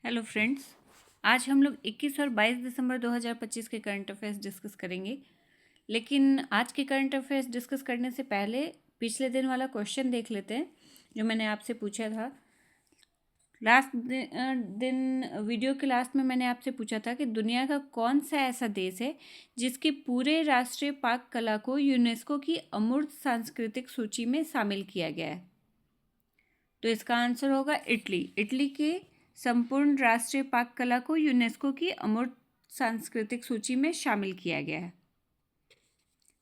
Hello friends, आज हम लोग 21 और 22 दिसंबर 2025 के करंट अफेयर्स डिस्कस करेंगे। लेकिन आज के करंट अफेयर्स डिस्कस करने से पहले पिछले दिन वाला क्वेश्चन देख लेते हैं जो मैंने आपसे पूछा था। लास्ट दिन वीडियो के लास्ट में मैंने आपसे पूछा था कि दुनिया का कौन सा ऐसा देश है जिसके पूरे राष्ट्रीय पाक कला को यूनेस्को की अमूर्त सांस्कृतिक सूची में शामिल किया गया है। तो इसका आंसर होगा इटली। इटली के संपूर्ण राष्ट्रीय पाक कला को यूनेस्को की अमूर्त सांस्कृतिक सूची में शामिल किया गया है।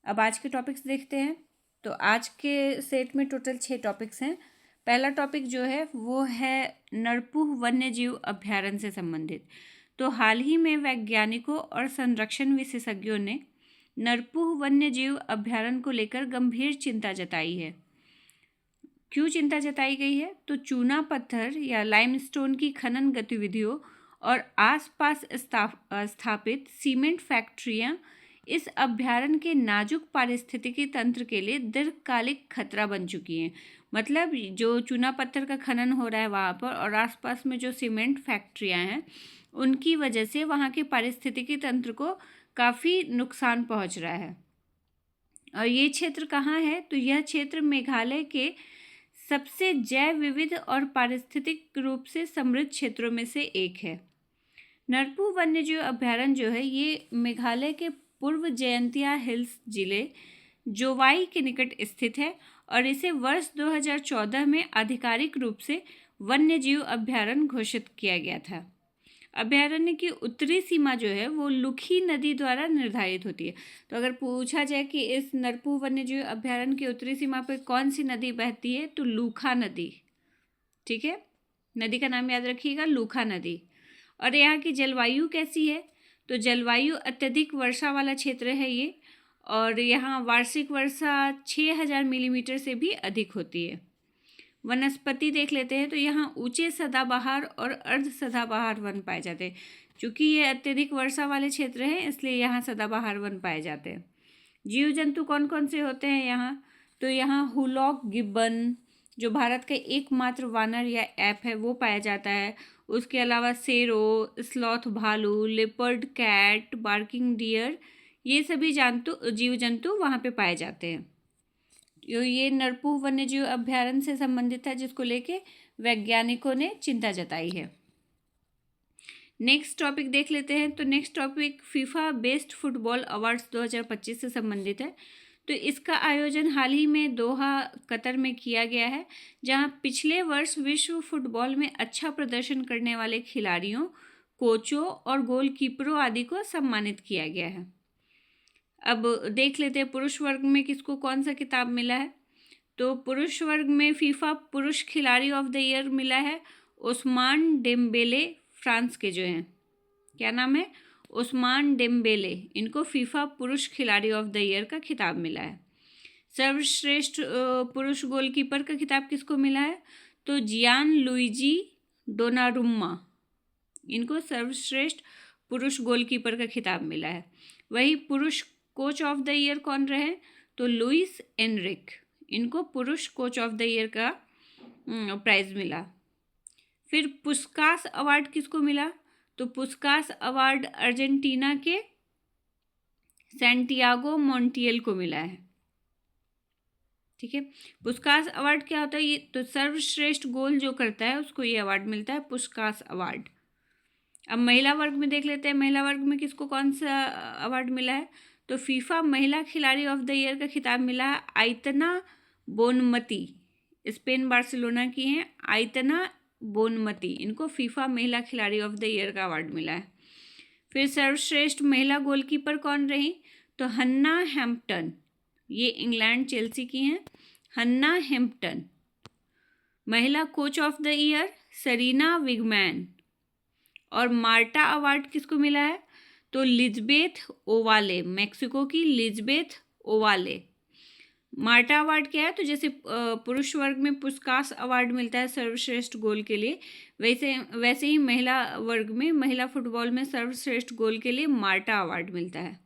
अब आज के टॉपिक्स देखते हैं। तो आज के सेट में टोटल 6 टॉपिक्स हैं। पहला टॉपिक जो है वो है नरपुह वन्यजीव अभ्यारण्य से संबंधित। तो हाल ही में वैज्ञानिकों और संरक्षण विशेषज्ञों ने नरपुह वन्यजीव अभ्यारण्य को लेकर गंभीर चिंता जताई है। क्यों चिंता जताई गई है? तो चूना पत्थर या लाइमस्टोन की खनन गतिविधियों और आसपास स्थापित सीमेंट फैक्ट्रियां इस अभ्यारण्य के नाजुक पारिस्थितिकी तंत्र के लिए दीर्घकालिक खतरा बन चुकी हैं। मतलब जो चूना पत्थर का खनन हो रहा है वहाँ पर और आसपास में जो सीमेंट फैक्ट्रियां हैं उनकी वजह से वहाँ के पारिस्थितिकी तंत्र को काफ़ी नुकसान पहुँच रहा है। और ये क्षेत्र कहाँ है? तो यह क्षेत्र मेघालय के सबसे जैव विविध और पारिस्थितिक रूप से समृद्ध क्षेत्रों में से एक है। नरपुह वन्यजीव अभ्यारण्य जो है ये मेघालय के पूर्व जयंतिया हिल्स जिले जोवाई के निकट स्थित है और इसे वर्ष 2014 में आधिकारिक रूप से वन्यजीव अभ्यारण्य घोषित किया गया था। अभ्यारण्य की उत्तरी सीमा जो है वो लुखी नदी द्वारा निर्धारित होती है। तो अगर पूछा जाए कि इस नरपुह वन्यजीव अभ्यारण्य की उत्तरी सीमा पर कौन सी नदी बहती है तो लूखा नदी। ठीक है, नदी का नाम याद रखिएगा, लूखा नदी। और यहाँ की जलवायु कैसी है? तो जलवायु अत्यधिक वर्षा वाला क्षेत्र है ये, और यहाँ वार्षिक वर्षा 6000 मिलीमीटर से भी अधिक होती है। वनस्पति देख लेते हैं तो यहाँ ऊंचे सदाबहार और अर्ध सदाबहार वन पाए जाते हैं। चूँकि ये अत्यधिक वर्षा वाले क्षेत्र हैं इसलिए यहाँ सदाबहार वन पाए जाते हैं। जीव जंतु कौन कौन से होते हैं यहाँ? तो यहाँ हुलॉक गिब्बन जो भारत का एकमात्र वानर या ऐप है वो पाया जाता है। उसके अलावा सेरो, स्लॉथ भालू, लेपर्ड कैट, बार्किंग डियर, ये सभी जीव जंतु वहाँ पे पाए जाते हैं। ये नरपुह वन्यजीव अभ्यारण्य से संबंधित है जिसको लेके वैज्ञानिकों ने चिंता जताई है। नेक्स्ट टॉपिक देख लेते हैं। तो next topic FIFA best football awards 2025 से संबंधित है। तो इसका आयोजन हाल ही में दोहा कतर में किया गया है, जहां पिछले वर्ष विश्व फुटबॉल में अच्छा प्रदर्शन करने वाले खिलाड़ियों, कोचों और गोलकीपरों आदि को सम्मानित किया गया है। अब देख लेते हैं पुरुष वर्ग में किसको कौन सा किताब मिला है। तो पुरुष वर्ग में फीफा पुरुष खिलाड़ी ऑफ द ईयर मिला है ओस्मान डेम्बेले, फ्रांस के जो हैं, क्या नाम है? Ousmane Dembele. इनको फीफा पुरुष खिलाड़ी ऑफ द ईयर का खिताब मिला है। सर्वश्रेष्ठ पुरुष गोलकीपर का खिताब किसको मिला है? तो जियान लुइजी डोनारुम्मा, इनको सर्वश्रेष्ठ पुरुष गोलकीपर का खिताब मिला है। वही पुरुष कोच ऑफ द ईयर कौन रहे? तो लुइस एनरिक, इनको पुरुष कोच ऑफ द ईयर का प्राइज मिला। फिर पुस्कास अवार्ड किसको मिला? तो पुस्कास अवार्ड अर्जेंटीना के सैंटियागो मोंटियल को मिला है। ठीक है, पुस्कास अवार्ड क्या होता है? ये तो सर्वश्रेष्ठ गोल जो करता है उसको ये अवार्ड मिलता है, पुस्कास अवार्ड। अब महिला वर्ग में देख लेते हैं, महिला वर्ग में किसको कौन सा अवार्ड मिला है? तो फीफा महिला खिलाड़ी ऑफ द ईयर का खिताब मिला है आइतना बोनमती, स्पेन बार्सिलोना की हैं आइतना बोनमती, इनको फीफा महिला खिलाड़ी ऑफ द ईयर का अवार्ड मिला है। फिर सर्वश्रेष्ठ महिला गोलकीपर कौन रही? तो हन्ना हैम्पटन, ये इंग्लैंड चेल्सी की हैं, हन्ना हैम्पटन। महिला coach of the year Sarina Wiegman. और मार्टा अवार्ड किसको मिला है? तो लिजबेथ ओवाले, मैक्सिको की लिजबेथ ओवाले। मार्टा अवार्ड क्या है? तो जैसे पुरुष वर्ग में पुस्कास अवार्ड मिलता है सर्वश्रेष्ठ गोल के लिए, वैसे ही महिला वर्ग में, महिला फुटबॉल में सर्वश्रेष्ठ गोल के लिए मार्टा अवार्ड मिलता है।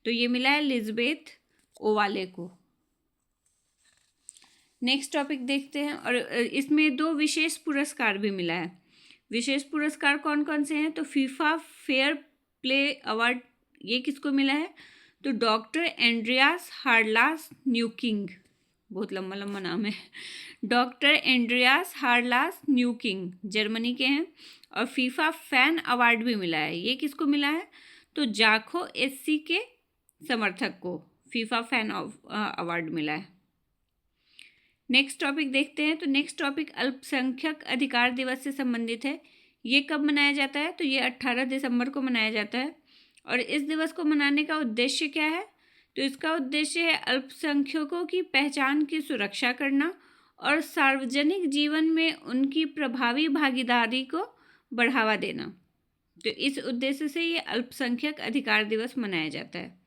तो ये मिला है लिजबेथ ओवाले को। नेक्स्ट टॉपिक देखते हैं, और इसमें 2 विशेष पुरस्कार भी मिला है। विशेष पुरस्कार कौन कौन से हैं? तो फीफा फेयर प्ले अवार्ड, ये किसको मिला है? तो डॉक्टर एंड्रियास हार्लास न्यूकिंग, बहुत लंबा लंबा नाम है, डॉक्टर एंड्रियास हार्लास न्यूकिंग जर्मनी के हैं। और फीफा फैन अवार्ड भी मिला है, ये किसको मिला है? तो जाखो एससी के समर्थक को फीफा फैन अवार्ड मिला है। नेक्स्ट टॉपिक देखते हैं। तो नेक्स्ट टॉपिक अल्पसंख्यक अधिकार दिवस से संबंधित है। ये कब मनाया जाता है? तो ये 18 दिसंबर को मनाया जाता है। और इस दिवस को मनाने का उद्देश्य क्या है? तो इसका उद्देश्य है अल्पसंख्यकों की पहचान की सुरक्षा करना और सार्वजनिक जीवन में उनकी प्रभावी भागीदारी को बढ़ावा देना। तो इस उद्देश्य से ये अल्पसंख्यक अधिकार दिवस मनाया जाता है।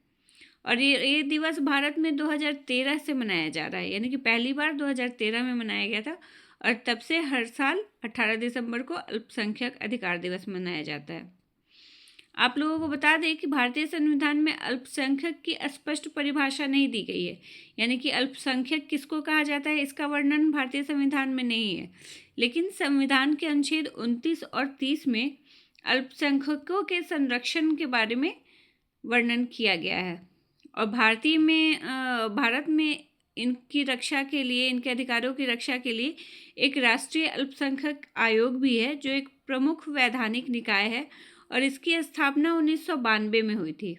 और ये दिवस भारत में 2013 से मनाया जा रहा है, यानी कि पहली बार 2013 में मनाया गया था और तब से हर साल 18 दिसंबर को अल्पसंख्यक अधिकार दिवस मनाया जाता है। आप लोगों को बता दें कि भारतीय संविधान में अल्पसंख्यक की स्पष्ट परिभाषा नहीं दी गई है, यानी कि अल्पसंख्यक किसको कहा जाता है इसका वर्णन भारतीय संविधान में नहीं है। लेकिन संविधान के अनुच्छेद 29 और 30 में अल्पसंख्यकों के संरक्षण के बारे में वर्णन किया गया है। और भारत में इनकी रक्षा के लिए, इनके अधिकारों की रक्षा के लिए एक राष्ट्रीय अल्पसंख्यक आयोग भी है, जो एक प्रमुख वैधानिक निकाय है और इसकी स्थापना 1992 में हुई थी।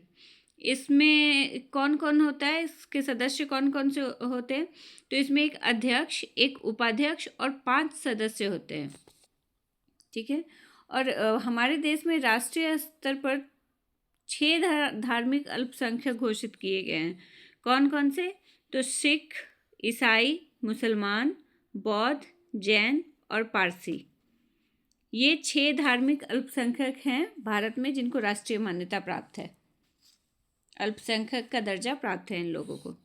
इसमें कौन कौन होता है, इसके सदस्य कौन कौन से होते हैं? तो इसमें एक अध्यक्ष, एक उपाध्यक्ष और 5 सदस्य होते हैं। ठीक है। और हमारे देश में राष्ट्रीय स्तर पर 6 धार्मिक अल्पसंख्यक घोषित किए गए हैं। कौन कौन से? तो सिख, ईसाई, मुसलमान, बौद्ध, जैन और पारसी, ये 6 धार्मिक अल्पसंख्यक हैं भारत में जिनको राष्ट्रीय मान्यता प्राप्त है, अल्पसंख्यक का दर्जा प्राप्त है इन लोगों को।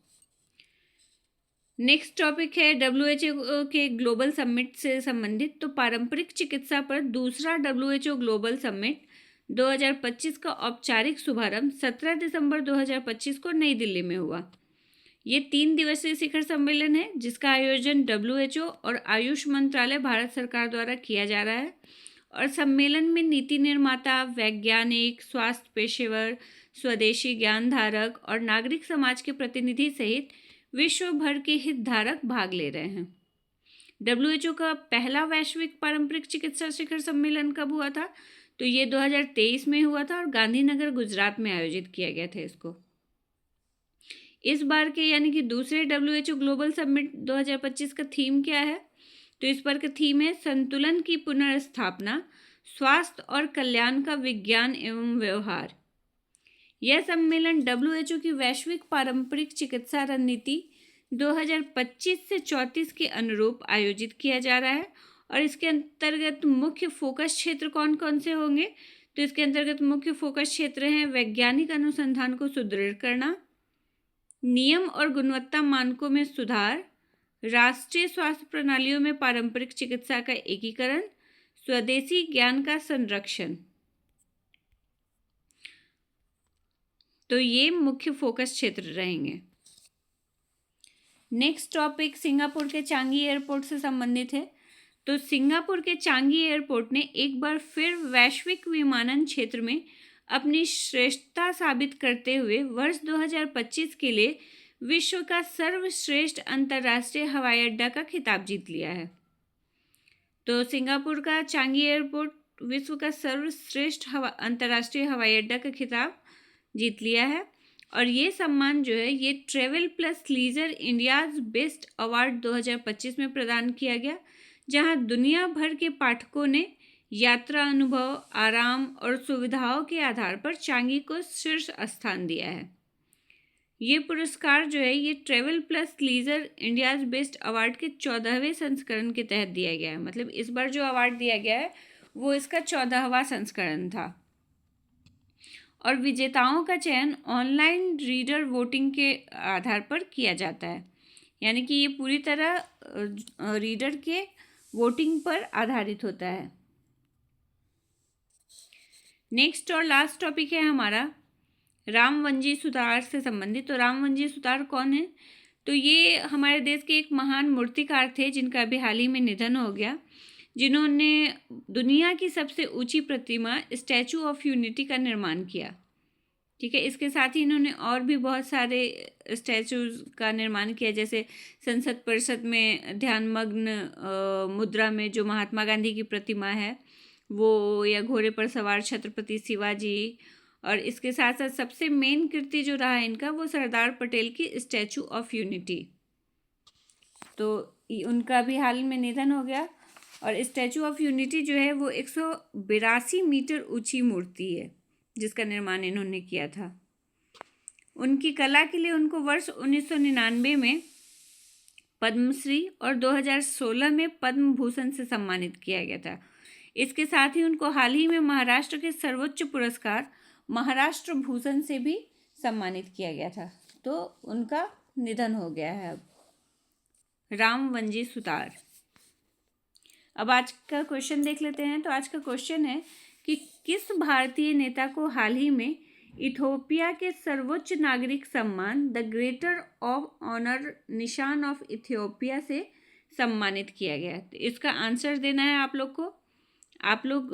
नेक्स्ट टॉपिक है WHO के ग्लोबल समिट से संबंधित। तो पारंपरिक चिकित्सा पर दूसरा WHO ग्लोबल समिट 2025 का औपचारिक शुभारंभ 17 दिसंबर 2025 को नई दिल्ली में हुआ। ये 3 दिवसीय शिखर सम्मेलन है जिसका आयोजन WHO और आयुष मंत्रालय भारत सरकार द्वारा किया जा रहा है। और सम्मेलन में नीति निर्माता, वैज्ञानिक, स्वास्थ्य पेशेवर, स्वदेशी ज्ञानधारक और नागरिक समाज के प्रतिनिधि सहित विश्व भर के हितधारक भाग ले रहे हैं। WHO का पहला वैश्विक पारंपरिक चिकित्सा शिखर सम्मेलन कब हुआ था? तो ये 2023 में हुआ था और गांधीनगर, गुजरात में आयोजित किया गया था इसको। इस बार के यानी कि दूसरे WHO ग्लोबल समिट 2025 का थीम क्या है? तो इस बार का थीम है संतुलन की पुनर्स्थापना, स्वास्थ्य और कल्याण का विज्ञान एवं व्यवहार। यह सम्मेलन WHO की वैश्विक पारंपरिक चिकित्सा रणनीति 2025 से 34 के अनुरूप आयोजित किया जा रहा है। और इसके अंतर्गत मुख्य फोकस क्षेत्र कौन कौन से होंगे? तो इसके अंतर्गत मुख्य फोकस क्षेत्र हैं वैज्ञानिक अनुसंधान को सुदृढ़ करना, नियम और गुणवत्ता मानकों में सुधार, राष्ट्रीय स्वास्थ्य प्रणालियों में पारंपरिक चिकित्सा का एकीकरण, स्वदेशी ज्ञान का संरक्षण। तो ये मुख्य फोकस क्षेत्र रहेंगे। नेक्स्ट टॉपिक सिंगापुर के चांगी एयरपोर्ट से संबंधित है। तो सिंगापुर के चांगी एयरपोर्ट ने एक बार फिर वैश्विक विमानन क्षेत्र में अपनी श्रेष्ठता साबित करते हुए वर्ष 2025 के लिए विश्व का सर्वश्रेष्ठ अंतर्राष्ट्रीय हवाई अड्डा का खिताब जीत लिया है। तो सिंगापुर का चांगी एयरपोर्ट विश्व का सर्वश्रेष्ठ अंतर्राष्ट्रीय हवाई अड्डा का खिताब जीत लिया है। और ये सम्मान जो है ये travel plus leisure India's best award 2025 में प्रदान किया गया, जहां दुनिया भर के पाठकों ने यात्रा अनुभव, आराम और सुविधाओं के आधार पर चांगी को शीर्ष स्थान दिया है। ये पुरस्कार जो है ये travel plus leisure India's best award के 14वें संस्करण के तहत दिया गया है। मतलब इस बार जो अवार्ड दिया गया है वो इसका 14वां संस्करण था। और विजेताओं का चयन ऑनलाइन रीडर वोटिंग के आधार पर किया जाता है, यानी कि ये पूरी तरह रीडर के वोटिंग पर आधारित होता है। नेक्स्ट और लास्ट टॉपिक है हमारा रामवंजी सुतार से संबंधित। तो रामवंजी सुतार कौन है? तो ये हमारे देश के एक महान मूर्तिकार थे जिनका अभी हाल ही में निधन हो गया। जिन्होंने दुनिया की सबसे ऊंची प्रतिमा स्टैचू ऑफ यूनिटी का निर्माण किया। ठीक है, इसके साथ ही इन्होंने और भी बहुत सारे स्टैचूज का निर्माण किया, जैसे संसद परिषद में ध्यानमग्न मुद्रा में जो महात्मा गांधी की प्रतिमा है वो, या घोड़े पर सवार छत्रपति शिवाजी, और इसके साथ साथ सबसे मेन कीर्ति जो रहा इनका वो सरदार पटेल की स्टैचू ऑफ यूनिटी। तो उनका भी हाल में निधन हो गया। और स्टैचू ऑफ यूनिटी जो है वो 182 मीटर ऊंची मूर्ति है जिसका निर्माण इन्होंने किया था। उनकी कला के लिए उनको वर्ष 1999 में पद्मश्री और 2016 में पद्म भूषण से सम्मानित किया गया था। इसके साथ ही उनको हाल ही में महाराष्ट्र के सर्वोच्च पुरस्कार महाराष्ट्र भूषण से भी सम्मानित किया गया था। तो उनका निधन हो गया है अब। रामवंजी सुतार। अब आज का क्वेश्चन देख लेते हैं। तो आज का क्वेश्चन है कि किस भारतीय नेता को हाल ही में इथियोपिया के सर्वोच्च नागरिक सम्मान द ग्रेटर ऑफ ऑनर निशान ऑफ इथियोपिया से सम्मानित किया गया है? तो इसका आंसर देना है आप लोग को। आप लोग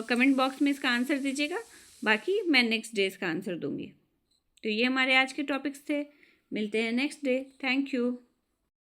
कमेंट बॉक्स में इसका आंसर दीजिएगा, बाकी मैं नेक्स्ट डे इसका आंसर दूंगी। तो ये हमारे आज के टॉपिक्स थे। मिलते हैं नेक्स्ट डे। Thank you.